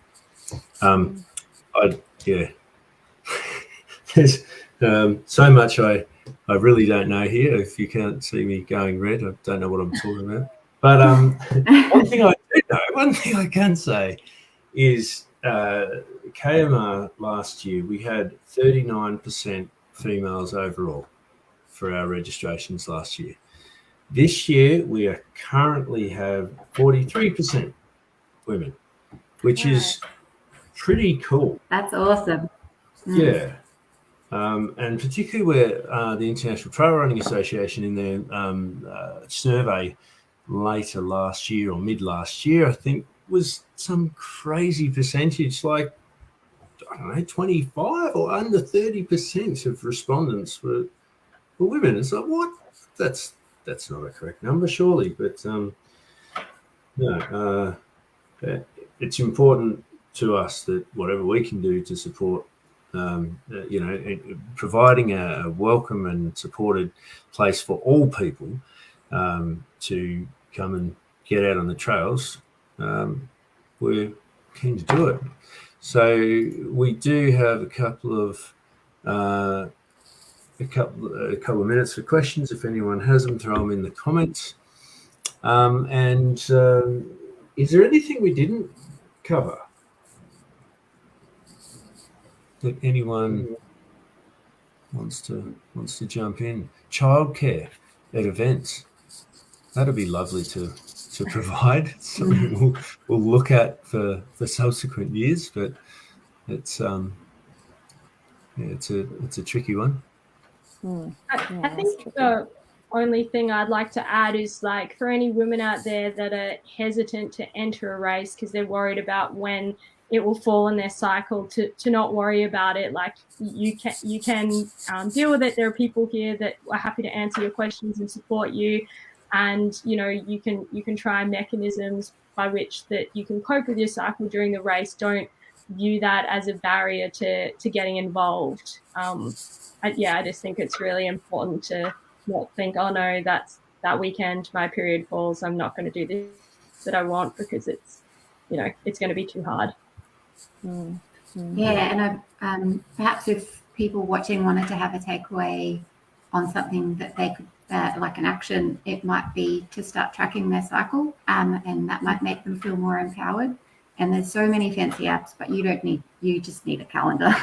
There's so much I really don't know here. If you can't see me going red, I don't know what I'm talking about. But one thing I do know, one thing I can say is kMR last year we had 39% females overall for our registrations last year. This year we are currently have 43% women, which is pretty cool. That's awesome. Yeah. And particularly where the International Trail Running Association in their survey later last year or mid last year, I think, was some crazy percentage, like, I don't know, 25 or under 30% of respondents were women. It's like, what? That's not a correct number, surely. But no, it's important to us that whatever we can do to support providing a welcome and supported place for all people to come and get out on the trails, we're keen to do it. So we do have a couple of minutes for questions. If anyone has them, throw them in the comments. Is there anything we didn't cover that anyone wants to jump in? Childcare at events, that'd be lovely to provide. Something we'll look at for subsequent years, but it's a tricky one. I think the only thing I'd like to add is, like, for any women out there that are hesitant to enter a race because they're worried about when it will fall in their cycle, to not worry about it. Like, you can deal with it. There are people here that are happy to answer your questions and support you, and you can try mechanisms by which that you can cope with your cycle during the race. Don't view that as a barrier to getting involved. I just think it's really important to not think, oh no, that's that weekend my period falls, I'm not going to do this that I want, because it's it's going to be too hard. Yeah, and perhaps if people watching wanted to have a takeaway on something that they could, like an action, it might be to start tracking their cycle, and that might make them feel more empowered. And there's so many fancy apps, but you just need a calendar,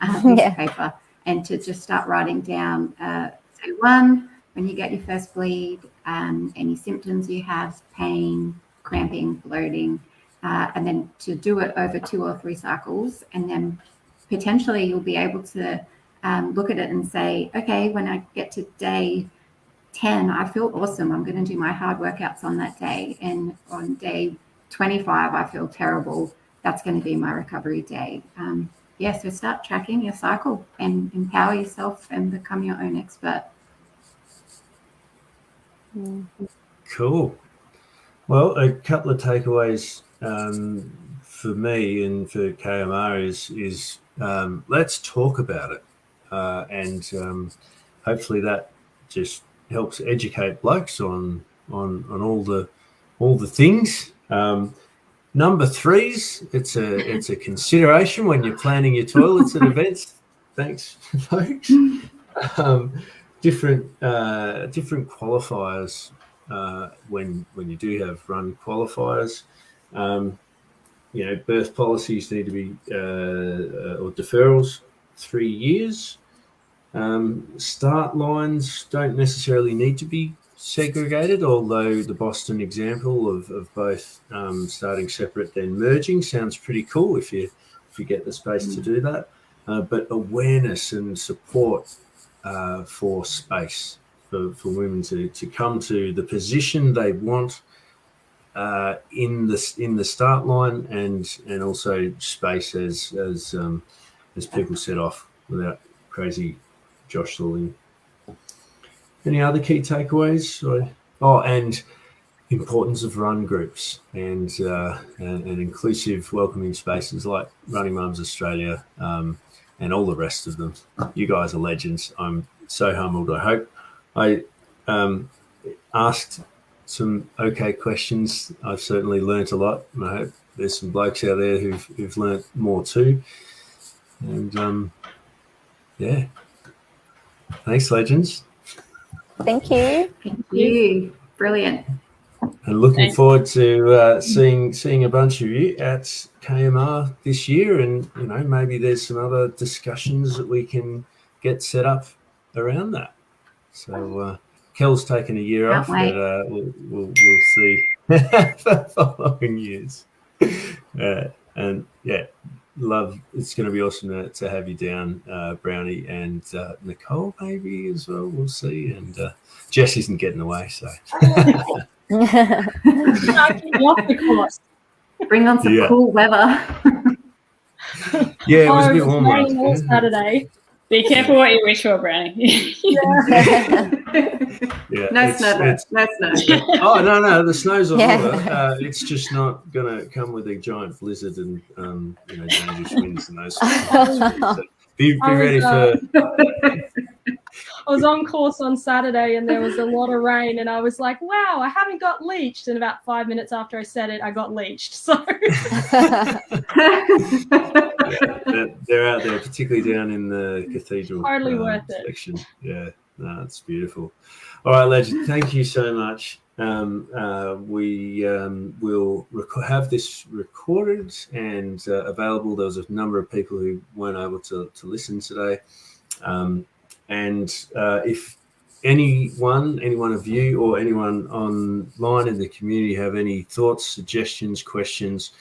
piece of paper, and to just start writing down, say, one, when you get your first bleed, any symptoms you have, pain, cramping, bloating, and then to do it over 2 or 3 cycles. And then potentially you'll be able to look at it and say, okay, when I get to day 10, I feel awesome. I'm going to do my hard workouts on that day. And on day 25, I feel terrible. That's going to be my recovery day. So start tracking your cycle and empower yourself and become your own expert. Cool. Well, a couple of takeaways for me and for kMR is let's talk about it, and hopefully that just helps educate blokes on all the things. Number 3's, it's a consideration when you're planning your toilets at events. Thanks, folks. Different qualifiers when you do have run qualifiers. Birth policies need to be or deferrals 3 years. Start lines don't necessarily need to be segregated, although the Boston example of both starting separate then merging sounds pretty cool if you get the space to do that. But awareness and support for space for women to come to the position they want in the start line, and also space as people set off without crazy jostling. Any other key takeaways? And importance of run groups and inclusive, welcoming spaces like Running Mums Australia and all the rest of them. You guys are legends. I'm so humbled. I hope I asked some okay questions. I've certainly learnt a lot, and I hope there's some blokes out there who've learnt more too. And yeah, thanks, legends. Thank you. Thank you. Brilliant. And looking forward to seeing a bunch of you at kMR this year, and maybe there's some other discussions that we can get set up around that. So Kel's taken a year off, but we'll see for following years. And yeah, love. It's going to be awesome to have you down, Brownie, and Nicole maybe as well. We'll see. And Jess isn't getting away, so. Bring on some cool weather. Yeah, it was a bit warmer. Saturday. Be careful what you wish for, Brownie. Yeah, no snow. Oh no, the snow's all over. It's just not going to come with a giant blizzard and dangerous winds and those. So be ready for. I was on course on Saturday and there was a lot of rain, and I was like, wow, I haven't got leached. And about 5 minutes after I said it, I got leached. So they're out there, particularly down in the cathedral totally worth section. Yeah, no, it's beautiful. All right, legend, thank you so much. We will have this recorded and available. There was a number of people who weren't able to listen today. And if any one of you or anyone online in the community have any thoughts, suggestions, questions,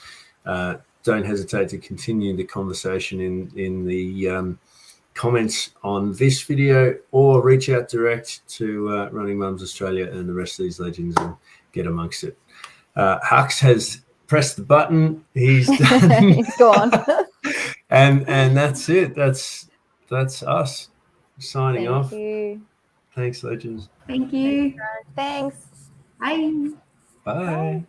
don't hesitate to continue the conversation in the comments on this video, or reach out direct to Running Mums Australia and the rest of these legends and get amongst it. Hux has pressed the button. He's done. He's gone. and that's it. That's us. Signing off. Thank you. Thanks, legends. Thank you. Thanks. Bye. Bye.